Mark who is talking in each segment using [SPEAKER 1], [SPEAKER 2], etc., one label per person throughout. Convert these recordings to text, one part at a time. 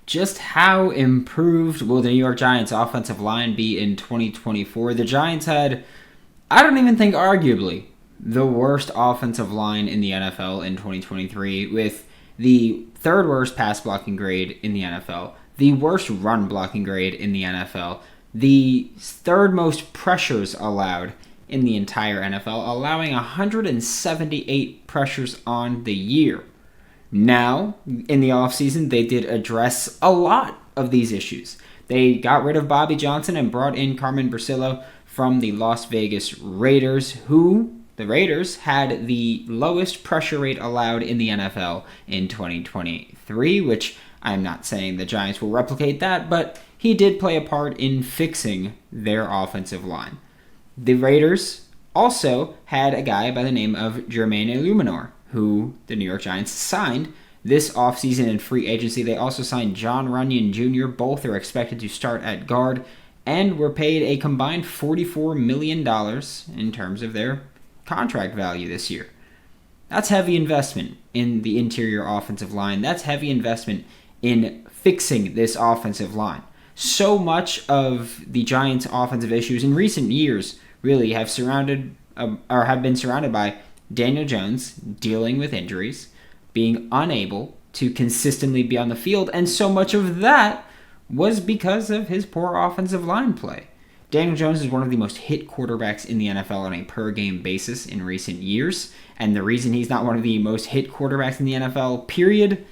[SPEAKER 1] Just how improved will the New York Giants offensive line be in 2024? The Giants had, I don't even think arguably, the worst offensive line in the NFL in 2023, with the third worst pass blocking grade in the NFL, the worst run blocking grade in the NFL, the third most pressures allowed in the entire NFL, allowing 178 pressures on the year. Now, in the offseason, they did address a lot of these issues. They got rid of Bobby Johnson and brought in Carmen Bursillo from the Las Vegas Raiders, who the Raiders had the lowest pressure rate allowed in the NFL in 2023, which I'm not saying the Giants will replicate that, but he did play a part in fixing their offensive line. The Raiders also had a guy by the name of Jermaine Illuminor, who the New York Giants signed this offseason in free agency. They also signed John Runyon Jr. Both are expected to start at guard and were paid a combined $44 million in terms of their contract value this year. That's heavy investment in the interior offensive line. That's heavy investment in fixing this offensive line. So much of the Giants' offensive issues in recent years really have been surrounded by Daniel Jones dealing with injuries, being unable to consistently be on the field, and so much of that was because of his poor offensive line play. Daniel Jones is one of the most hit quarterbacks in the NFL on a per-game basis in recent years, and the reason he's not one of the most hit quarterbacks in the NFL, period,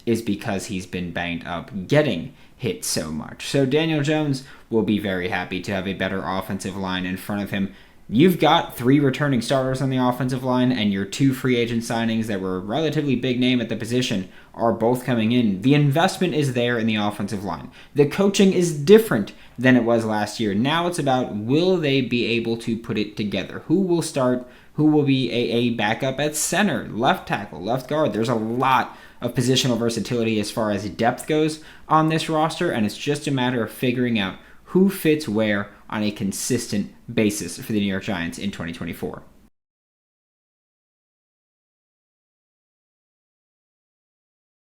[SPEAKER 1] is because he's been banged up getting hit so much. So Daniel Jones will be very happy to have a better offensive line in front of him. You've got 3 returning starters on the offensive line, and your 2 free agent signings that were relatively big name at the position are both coming in. The investment is there in the offensive line. The coaching is different than it was last year. Now it's about, will they be able to put it together? Who will start? Who will be a backup at center, left tackle, left guard? There's a lot of positional versatility as far as depth goes on this roster, and it's just a matter of figuring out who fits where on a consistent basis for the New York Giants in 2024.